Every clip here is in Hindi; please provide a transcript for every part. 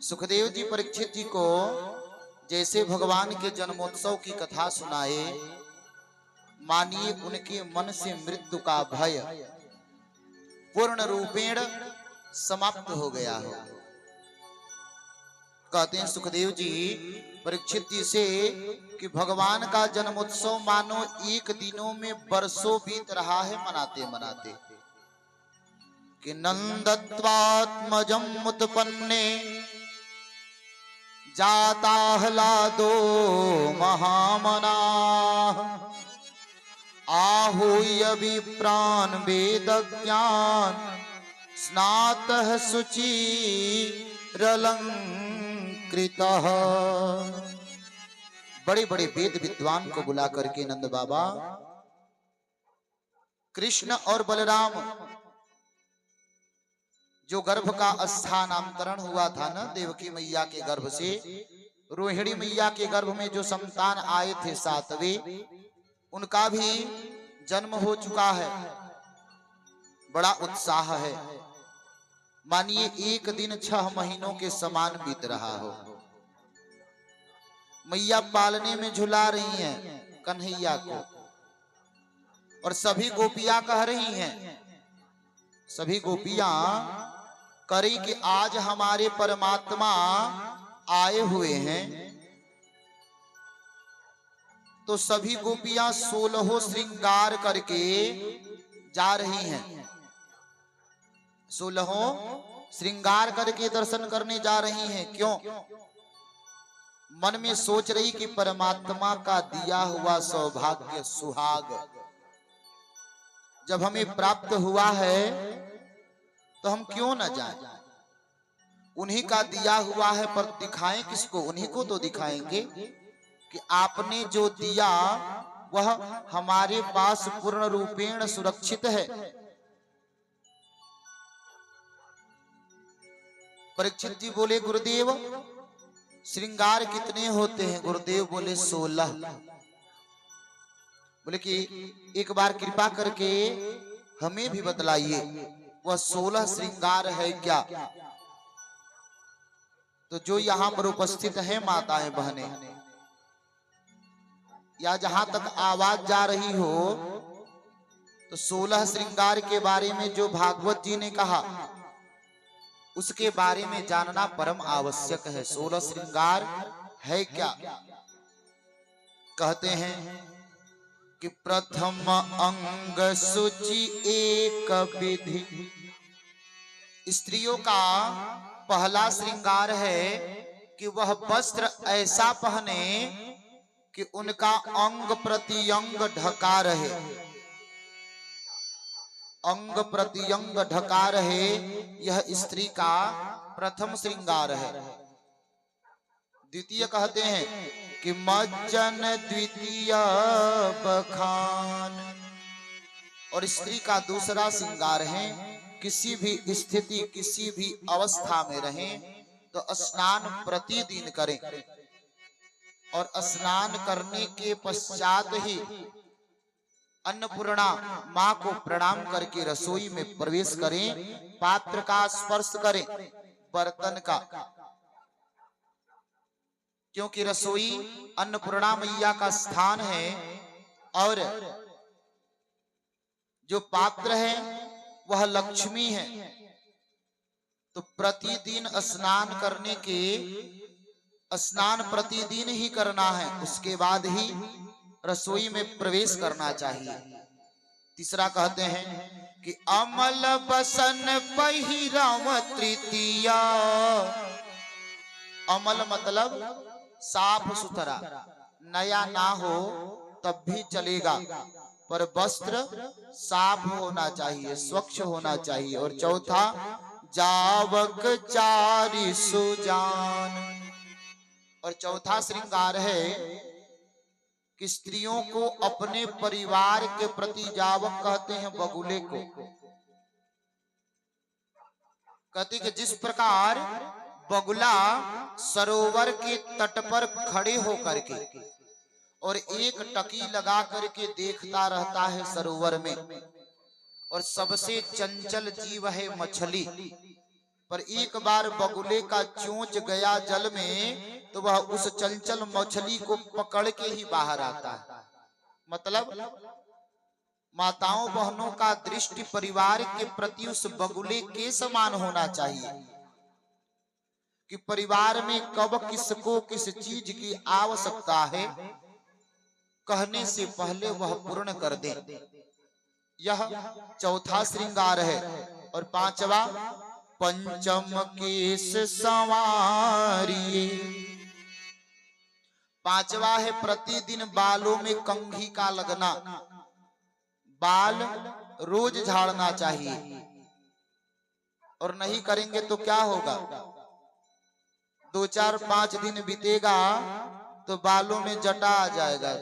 सुखदेव जी परीक्षित जी को जैसे भगवान के जन्मोत्सव की कथा सुनाए, मानिए उनके मन से मृत्यु का भय पूर्ण रूपेण समाप्त हो गया हो। कहते हैं सुखदेव जी परीक्षित जी से कि भगवान का जन्मोत्सव मानो एक दिनों में वर्षों बीत रहा है मनाते मनाते। कि नंदत्वात्मजं उत्पन्ने जाताह्लादो महामनाः आहूय विप्रान् वेदज्ञान स्नातः शुचिरलंकृतः। बड़े बड़े वेद विद्वान को बुला करके नंद बाबा कृष्ण और बलराम जो गर्भ का स्थानांतरण हुआ था ना देवकी मैया के गर्भ से रोहिणी मैया के गर्भ में जो संतान आए थे सातवें, उनका भी जन्म हो चुका है। बड़ा उत्साह है। मानिए एक दिन 6 महीनों के समान बीत रहा हो। मैया पालने में झुला रही हैं कन्हैया को और सभी गोपियां कह रही हैं, सभी गोपियां करी कि आज हमारे परमात्मा आए हुए हैं। तो सभी गोपियां 16 श्रृंगार करके जा रही हैं, 16 श्रृंगार करके दर्शन करने जा रही हैं। क्यों? मन में सोच रही कि परमात्मा का दिया हुआ सौभाग्य सुहाग जब हमें प्राप्त हुआ है तो हम क्यों न जाएं। उन्हीं का दिया हुआ है, पर दिखाएं किसको? उन्हीं को तो दिखाएंगे कि आपने जो दिया वह हमारे पास पूर्ण रूपेण सुरक्षित है। परीक्षित जी बोले गुरुदेव श्रृंगार कितने होते हैं? गुरुदेव बोले 16। बोले कि एक बार कृपा करके हमें भी बतलाइए वह 16 श्रृंगार है क्या? तो जो यहां पर उपस्थित है माताएं बहनें, या जहां तक आवाज जा रही हो, तो 16 श्रृंगार के बारे में जो भागवत जी ने कहा उसके बारे में जानना परम आवश्यक है। 16 श्रृंगार है क्या? कहते हैं कि प्रथम अंग शुचि एक विधि। स्त्रियों का पहला श्रृंगार है कि वह वस्त्र ऐसा पहने कि उनका अंग प्रत्यंग ढका रहे, अंग प्रत्यंग ढका रहे। यह स्त्री का प्रथम श्रृंगार है। द्वितीय कहते हैं कि मज्जन द्वितीय बखान। और स्त्री का दूसरा श्रृंगार है किसी भी स्थिति किसी भी अवस्था में रहें तो स्नान प्रतिदिन करें और स्नान करने के पश्चात ही अन्नपूर्णा मां को प्रणाम करके रसोई में प्रवेश करें, पात्र का स्पर्श करें, बर्तन का, क्योंकि रसोई अन्नपूर्णा मैया का स्थान है और जो पात्र है वह लक्ष्मी है। तो प्रतिदिन स्नान करने के स्नान प्रतिदिन ही करना है, उसके बाद ही रसोई में प्रवेश करना चाहिए। तीसरा कहते हैं कि अमल बसन पहिराव तृतीया। अमल मतलब साफ सुथरा, नया ना हो तब भी चलेगा, पर वस्त्र साफ होना चाहिए, स्वच्छ होना चाहिए। और चौथा जावक चारि सुजान। और चौथा श्रृंगार है कि स्त्रियों को अपने परिवार के प्रति जावक कहते हैं बगुले को। कहते कि जिस प्रकार बगुला सरोवर के तट पर खड़े होकर के और एक टकी लगा करके देखता रहता है सरोवर में, और सबसे चंचल जीव है मछली, पर एक बार बगुले का चोंच गया जल में तो वह उस चंचल मछली को पकड़ के ही बाहर आता है। मतलब माताओं बहनों का दृष्टि परिवार के प्रति उस बगुले के समान होना चाहिए कि परिवार में कब किसको किस चीज की आवश्यकता है कहने से पहले वह पूर्ण कर दे। यह चौथा श्रृंगार है। और पांचवा, पंचम केस संवारिये। पांचवा है प्रतिदिन बालों में कंघी का लगना। बाल रोज झाड़ना चाहिए और नहीं करेंगे तो क्या होगा, 2-4-5 दिन बीतेगा तो बालों में जटा आ जाएगा,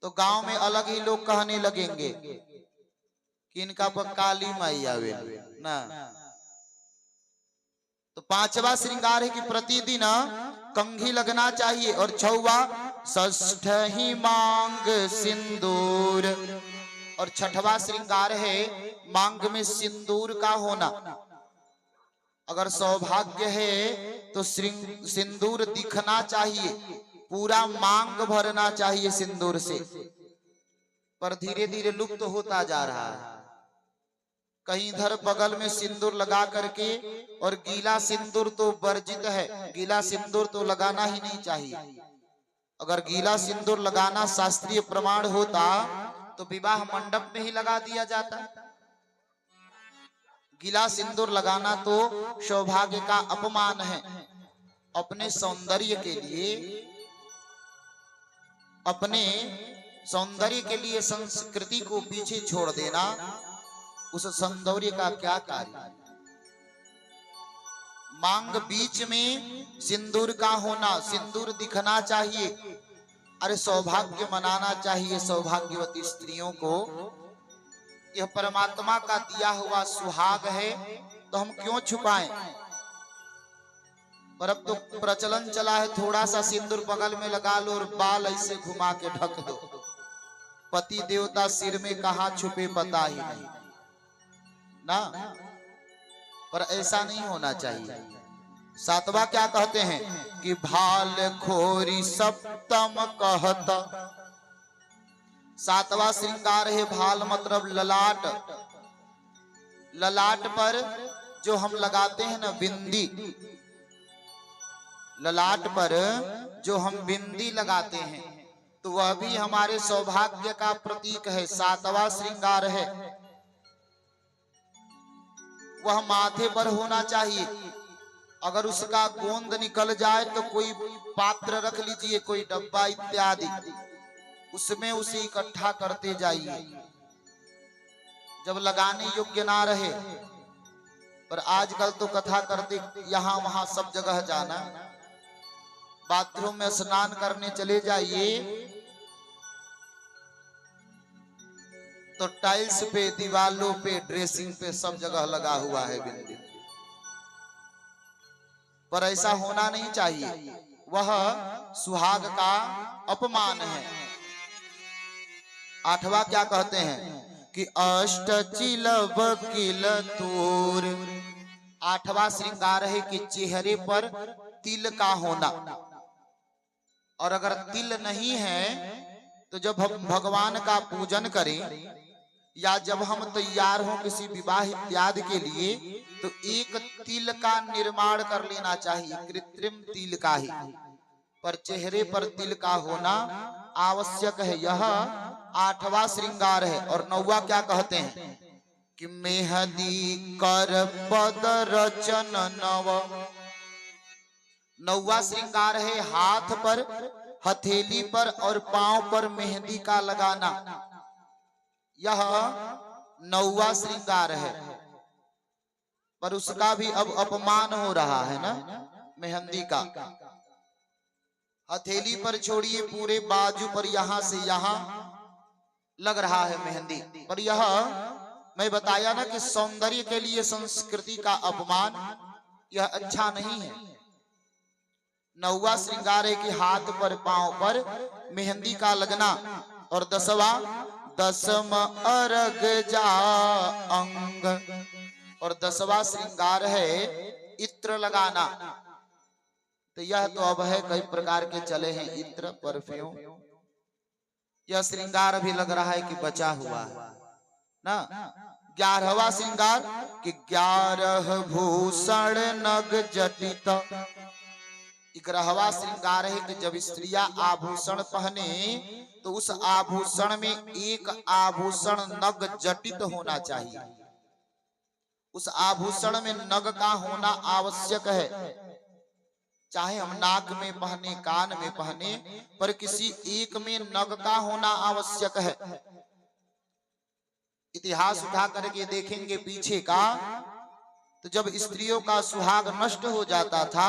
तो गांव में अलग ही लोग कहने लगेंगे कि इनका पर काली माई आवे ना। तो पांचवा श्रृंगार है कि प्रतिदिन कंघी लगना चाहिए। और छठवा, षष्ठ ही मांग सिंदूर। और छठवा श्रृंगार है मांग में सिंदूर का होना। अगर सौभाग्य है तो सिंदूर दिखना चाहिए, पूरा मांग भरना चाहिए सिंदूर से। पर धीरे धीरे लुप्त होता जा रहा है। कहीं इधर बगल में सिंदूर लगा करके, और गीला सिंदूर तो वर्जित है, गीला सिंदूर तो लगाना ही नहीं चाहिए। अगर गीला सिंदूर लगाना शास्त्रीय प्रमाण होता तो विवाह मंडप में ही लगा दिया जाता। गीला सिंदूर लगाना तो सौभाग्य का अपमान है। अपने सौंदर्य के लिए, अपने सौंदर्य के लिए संस्कृति को पीछे छोड़ देना, उस सौंदर्य का क्या कार्य। मांग बीच में सिंदूर का होना, सिंदूर दिखना चाहिए। अरे सौभाग्य मनाना चाहिए सौभाग्यवती स्त्रियों को। यह परमात्मा का दिया हुआ सुहाग है, तो हम क्यों छुपाएं। पर अब तो प्रचलन चला है, थोड़ा सा सिंदूर बगल में लगा लो और बाल ऐसे घुमा के ढक दो। पति देवता सिर में कहाँ छुपे पता ही नहीं ना। पर ऐसा नहीं होना चाहिए। सातवां क्या कहते हैं कि भाल खोरी सप्तम कहता। सातवां श्रृंगार है भाल, मतलब ललाट। ललाट पर जो हम लगाते हैं ना बिंदी, ललाट पर जो हम बिंदी लगाते हैं तो वह भी हमारे सौभाग्य का प्रतीक है। सातवां श्रृंगार है, वह माथे पर होना चाहिए। अगर उसका गोंद निकल जाए तो कोई पात्र रख लीजिए, कोई डब्बा इत्यादि, उसमें उसे इकट्ठा करते जाइए जब लगाने योग्य ना रहे। पर आजकल तो कथा करते यहां वहां सब जगह जाना। बाथरूम में स्नान करने चले जाइए तो टाइल्स पे, दीवालों पे, ड्रेसिंग पे सब जगह लगा हुआ है बिंदी। पर ऐसा होना नहीं चाहिए, वह सुहाग का अपमान है। आठवां क्या कहते हैं कि अष्ट चिलव किल तूर। आठवां श्रृंगार है कि चेहरे पर तिल का होना। और अगर तिल नहीं है तो जब हम भगवान का पूजन करें या जब हम तैयार हों किसी विवाह इत्यादि के लिए, तो एक तिल का निर्माण कर लेना चाहिए, कृत्रिम तिल का ही। पर चेहरे पर तिल का होना आवश्यक है। यह आठवां श्रृंगार है। और नौवां क्या कहते हैं कि मेहंदी कर पद रचन नव। नौवां श्रृंगार है हाथ पर, हथेली पर और पांव पर मेहंदी का लगाना। यह नौवां श्रृंगार है। पर उसका भी अब अपमान हो रहा है ना, मेहंदी का। हथेली पर छोड़िए, पूरे बाजू पर यहां से यहां लग रहा है मेहंदी। पर यह मैं बताया ना कि सौंदर्य के लिए संस्कृति का अपमान, यह अच्छा नहीं है। नौवां श्रृंगार है कि हाथ पर, पांव पर मेहंदी का लगना। और दसवां, दसम अर्घ जा अंग। और 10वां श्रृंगार है इत्र लगाना। तो यह तो अब है कई प्रकार के चले हैं इत्र परफ्यूम। यह श्रृंगार अभी लग रहा है कि बचा हुआ है ना। 11वां श्रृंगार कि 11 भूषण नग जटित। 11वां श्रृंगार है कि जब स्त्रियां आभूषण पहने तो उस आभूषण में एक आभूषण नग जटित होना चाहिए। उस आभूषण में नग का होना आवश्यक है। चाहे हम नाक में पहने कान में पहने, पर किसी एक में नग का होना आवश्यक है। इतिहास उठा करके देखेंगे पीछे का, तो जब स्त्रियों का सुहाग नष्ट हो जाता था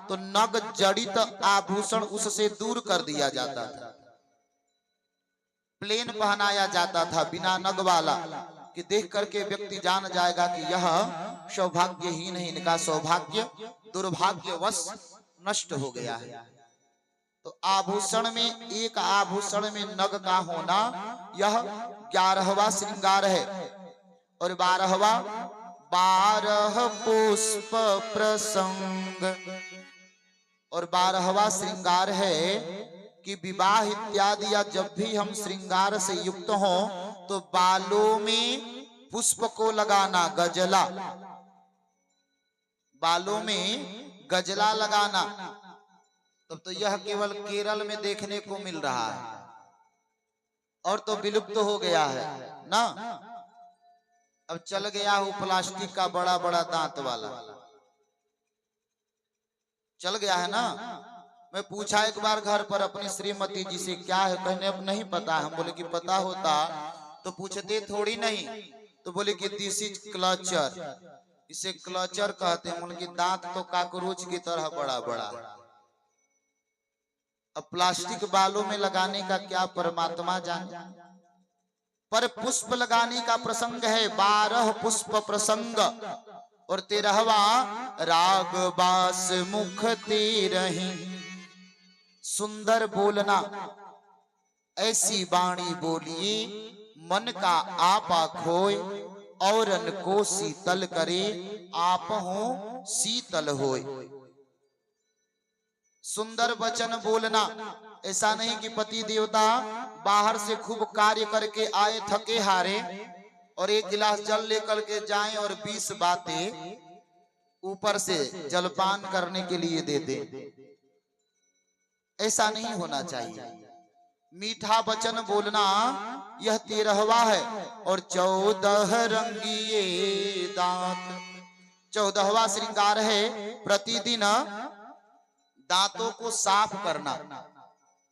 तो नग जड़ित आभूषण उससे दूर कर दिया जाता था, प्लेन पहनाया जाता था बिना नग वाला, कि देख करके व्यक्ति जान जाएगा कि यह सौभाग्यहीन है, इनका सौभाग्य दुर्भाग्यवश नष्ट हो गया है। तो आभूषण में एक आभूषण में नग का होना यह 11वां श्रृंगार है। और 12वां 12 पुष्प प्रसंग। और 12वां श्रृंगार है कि विवाह इत्यादि या जब भी हम श्रृंगार से युक्त हों तो बालों में पुष्प को लगाना, गजला, बालों में गजला लगाना। तब तो यह केवल केरल में देखने को मिल रहा है और तो विलुप्त हो गया है ना। अब चल गया वो प्लास्टिक का बड़ा बड़ा दांत वाला, चल गया है ना। मैं पूछा एक बार घर पर अपनी श्रीमती जी से क्या है, कहने अब नहीं पता। हम बोले कि पता होता तो पूछते थोड़ी नहीं। तो बोले कि दिस इज क्लचर, इसे क्लचर कहते हैं। उनके दांत तो काकरोच की तरह बड़ा बड़ा। अब प्लास्टिक बालों में लगाने का क्या परमात्मा जाने। पर पुष्प लगाने का प्रसंग है, 12 पुष्प प्रसंग। और 13वां राग बास मुख तेरही। सुंदर बोलना, ऐसी वाणी बोलिए मन का आपा खोए, औरन को शीतल करे आप हो शीतल होए। सुंदर वचन बोलना, ऐसा नहीं कि पति देवता बाहर से खूब कार्य करके आए थके हारे और एक गिलास जल लेकर के जाएं और 20 बातें ऊपर से जलपान करने के लिए दे दे। ऐसा नहीं होना चाहिए। मीठा वचन बोलना यह 13वां है। और 14 रंगीए दांत। 14वां श्रृंगार है प्रतिदिन दांतों को साफ करना।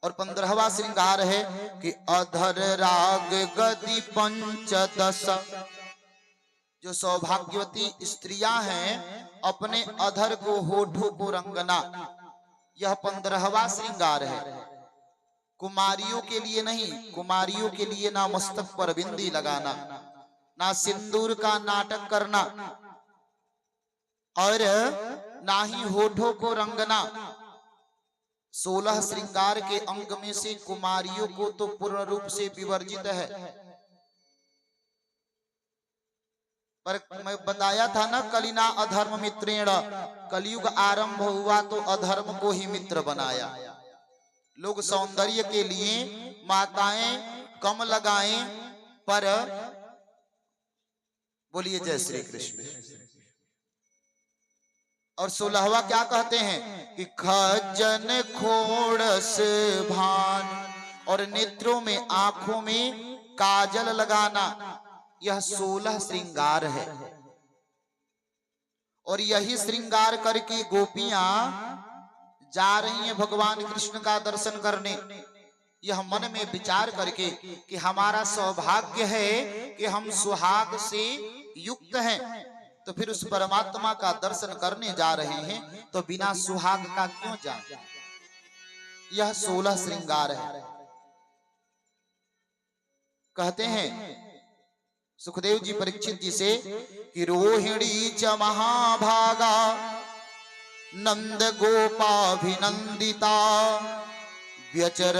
और 15वां श्रृंगार है कि अधर राग गति 15। जो सौभाग्यवती स्त्रियां हैं अपने अधर को होठों को रंगना, यह 15वां श्रृंगार है। कुमारियों के लिए नहीं, कुमारियों के लिए ना मस्तक पर बिंदी लगाना, ना सिंदूर का नाटक करना और ना ही होठों को रंगना। 16 श्रृंगार के अंग में से कुमारियों को तो पूर्ण रूप से विवर्जित है। पर मैं बताया था ना, कलिना अधर्म मित्रेण। कलयुग आरंभ हुआ तो अधर्म को ही मित्र बनाया। लोग सौंदर्य के लिए माताएं कम लगाएं, पर बोलिए जय श्री कृष्ण। और 16वां क्या कहते हैं कि खजन खोड़स भान। और नेत्रों में आंखों में काजल लगाना, यह 16 श्रृंगार है। और यही श्रृंगार करके गोपियां जा रही हैं भगवान कृष्ण का दर्शन करने। यह मन में विचार करके कि हमारा सौभाग्य है कि हम सुहाग से युक्त हैं, तो फिर उस परमात्मा का दर्शन करने जा रहे हैं, तो बिना सुहाग का क्यों जाए। यह 16 श्रृंगार है। कहते हैं सुखदेव जी परीक्षित जी से कि रोहिणी च महाभागा नंद गोपाभिनंदिता व्यचर